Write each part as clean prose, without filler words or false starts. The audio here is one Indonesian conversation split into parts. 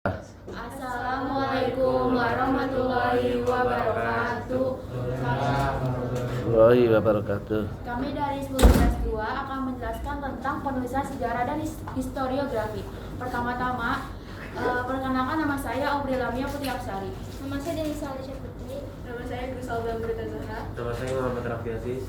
Assalamualaikum warahmatullahi wabarakatuh. Warahmatullahi wabarakatuh. Kami dari 10 2 akan menjelaskan tentang penulisan sejarah dan historiografi. Pertama-tama, perkenalkan nama saya Aubrey Lamia Putri Absari. Nama saya Denisa Alicia Putri. Nama saya Griselda Berita Zahra. Nama saya Muhammad Rafi Aziz.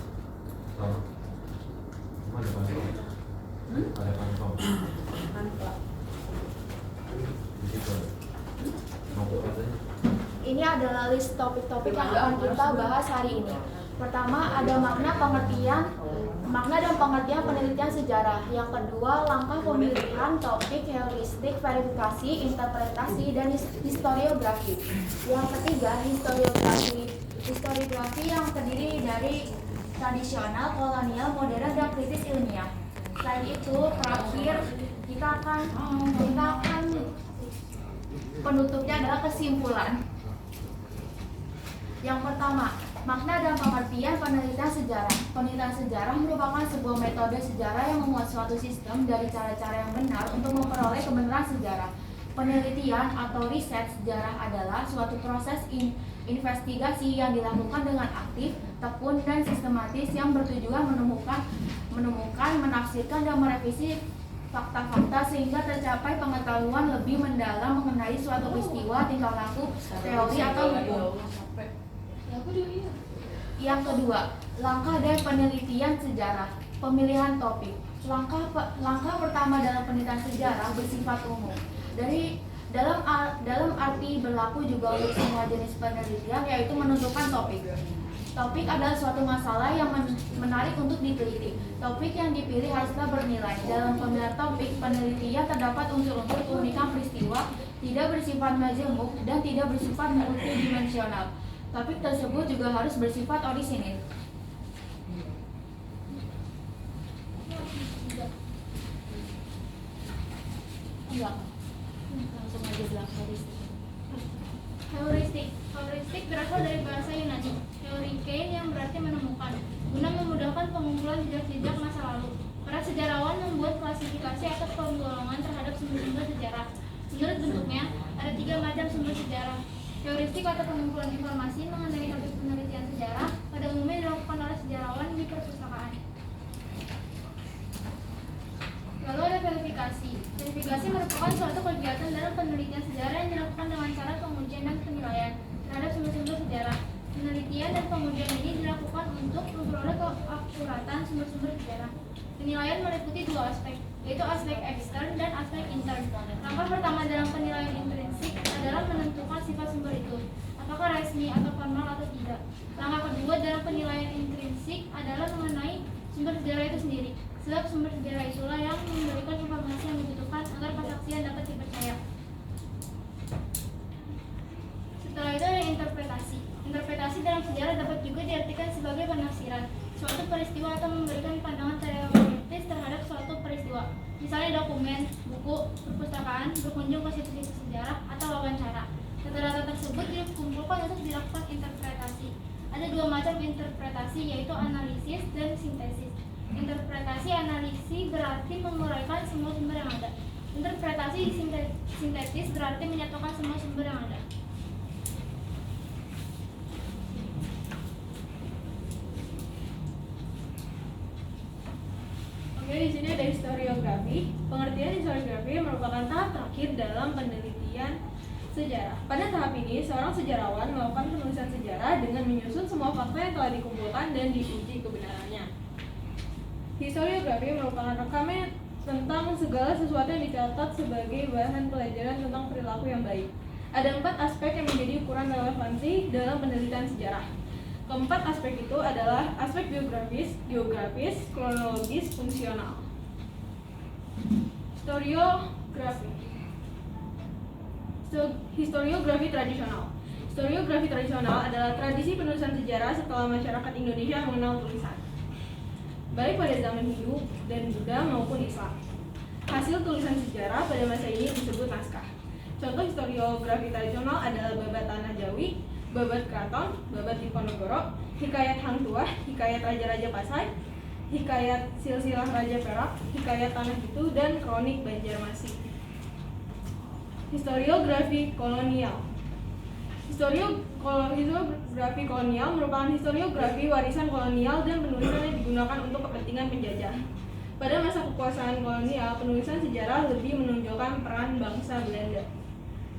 Ini adalah list topik-topik yang akan kita bahas hari ini. Pertama, ada makna dan pengertian penelitian sejarah. Yang kedua, langkah pemilihan topik, heuristik, verifikasi, interpretasi, dan historiografi. Yang ketiga, historiografi yang terdiri dari tradisional, kolonial, modern, dan kritis ilmiah. Selain itu, terakhir kita akan penutupnya adalah kesimpulan. Yang pertama, makna dan pengertian penelitian sejarah. Penelitian sejarah merupakan sebuah metode sejarah yang memuat suatu sistem dari cara-cara yang benar untuk memperoleh kebenaran sejarah. Penelitian atau riset sejarah adalah suatu proses investigasi yang dilakukan dengan aktif, tekun, dan sistematis yang bertujuan menemukan, menafsirkan, dan merevisi fakta-fakta sehingga tercapai pengetahuan lebih mendalam mengenai suatu peristiwa, tingkah laku, teori, atau hukum. Yang kedua, langkah dan penelitian sejarah. Pemilihan topik. Langkah pertama dalam penelitian sejarah bersifat umum. Dalam arti berlaku juga untuk semua jenis penelitian, yaitu menentukan topik. Topik adalah suatu masalah yang menarik untuk diteliti. Topik yang dipilih haruslah bernilai. Dalam pemilihan topik, penelitian terdapat unsur-unsur keunikan peristiwa, tidak bersifat majemuk, dan tidak bersifat multidimensional. Topik tersebut juga harus bersifat orisinil. Langsung aja bilang heuristik. Heuristik berasal dari bahasa Yunani, heurikein yang berarti menemukan, guna memudahkan pengumpulan jejak-jejak masa lalu. Para sejarawan membuat klasifikasi atau penggolongan terhadap sumber-sumber sejarah. Menurut bentuknya, ada 3 macam sumber sejarah. Heuristik atau pengumpulan informasi mengenai topik penelitian sejarah pada umumnya dilakukan oleh sejarawan di perpustakaan. Lalu ada verifikasi. Verifikasi merupakan suatu kegiatan dalam penelitian sejarah yang dilakukan dengan cara pengujian dan penilaian terhadap sumber-sumber sejarah. Penelitian dan pengujian ini dilakukan untuk memperoleh keakuratan sumber-sumber sejarah. Penilaian meliputi 2 aspek, yaitu aspek ekstern dan aspek intern. Langkah pertama dalam penilaian intrinsik adalah menentukan sifat sumber itu, apakah resmi atau formal atau tidak. Langkah kedua dalam penilaian intrinsik adalah mengenai sumber sejarah itu sendiri, sebab sumber sejarah itulah yang memberikan informasi yang dibutuhkan agar kesaksian dapat dipercaya. Setelah itu ada interpretasi. Interpretasi dalam sejarah dapat juga diartikan sebagai penafsiran suatu peristiwa atau memberikan pandangan teoritis terhadap suatu peristiwa. Misalnya dokumen, buku, perpustakaan, berkunjung ke situs-situs sejarah, atau wawancara. Data-data tersebut dikumpulkan untuk dilakukan interpretasi. Ada 2 macam interpretasi, yaitu analisis dan sintesis. Interpretasi analisis berarti menguraikan semua sumber yang ada. Interpretasi sintetis berarti menyatukan semua sumber yang ada. Oke, di sini ada historiografi. Pengertian historiografi merupakan tahap terakhir dalam penelitian sejarah. Pada tahap ini, seorang sejarawan melakukan penulisan sejarah dengan menyusun semua fakta yang telah dikumpulkan dan diuji kebenarannya. Historiografi merupakan rekaman tentang segala sesuatu yang dicatat sebagai bahan pelajaran tentang perilaku yang baik. Ada 4 aspek yang menjadi ukuran relevansi dalam penelitian sejarah. Keempat aspek itu adalah aspek geografis, kronologis, fungsional. Historiografi tradisional. Historiografi tradisional adalah tradisi penulisan sejarah setelah masyarakat Indonesia mengenal tulisan, baik pada zaman Hindu dan Buddha maupun Islam. Hasil tulisan sejarah pada masa ini disebut naskah. Contoh historiografi tradisional adalah babat Tanah Jawi, babat Keraton, babat Diponegoro, hikayat Hang Tuah, hikayat Raja-Raja Pasai, hikayat Silsilah Raja Perak, hikayat Tanah Itu, dan kronik Banjarmasin. Historiografi kolonial. Historiografi kolonial merupakan historiografi warisan kolonial dan penulisan yang digunakan untuk kepentingan penjajah. Pada masa kekuasaan kolonial, penulisan sejarah lebih menonjolkan peran bangsa Belanda.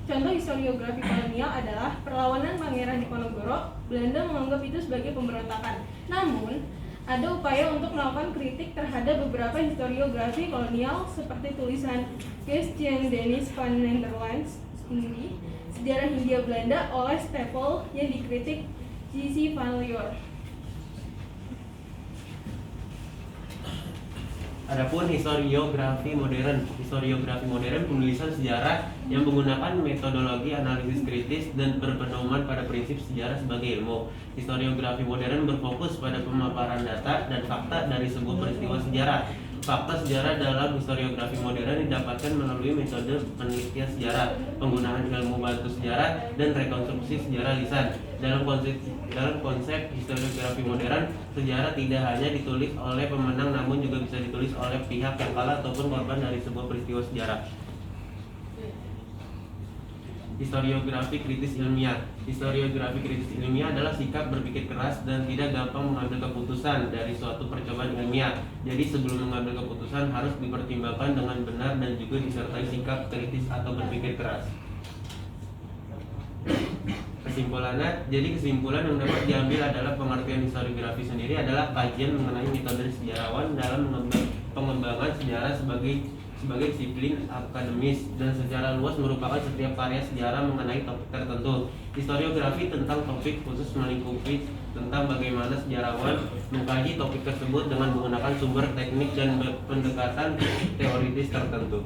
Contoh historiografi kolonial adalah perlawanan Pangeran Diponegoro. Belanda menganggap itu sebagai pemberontakan. Namun, ada upaya untuk melakukan kritik terhadap beberapa historiografi kolonial seperti tulisan Christian Dennis van Nederlands ini Sejarah Hindia Belanda oleh Stapel yang dikritik J.C. van Lier. Adapun historiografi modern penulisan sejarah yang menggunakan metodologi analisis kritis dan berpedoman pada prinsip sejarah sebagai ilmu. Historiografi modern berfokus pada pemaparan data dan fakta dari sebuah peristiwa sejarah. Fakta sejarah dalam historiografi modern didapatkan melalui metode penelitian sejarah, penggunaan ilmu bantu sejarah, dan rekonstruksi sejarah lisan. Dalam konsep historiografi modern, sejarah tidak hanya ditulis oleh pemenang namun juga bisa ditulis oleh pihak yang kalah ataupun korban dari sebuah peristiwa sejarah. Historiografi kritis ilmiah. Historiografi kritis ilmiah adalah sikap berpikir keras dan tidak gampang mengambil keputusan dari suatu percobaan ilmiah. Jadi sebelum mengambil keputusan harus dipertimbangkan dengan benar dan juga disertai sikap kritis atau berpikir keras. Kesimpulan yang dapat diambil adalah pengertian historiografi sendiri adalah kajian mengenai metode sejarawan dalam pengembangan sejarah sebagai disiplin akademis dan secara luas merupakan setiap karya sejarah mengenai topik tertentu. Historiografi tentang topik khusus melingkupi tentang bagaimana sejarawan mengkaji topik tersebut dengan menggunakan sumber teknik dan pendekatan teoritis tertentu.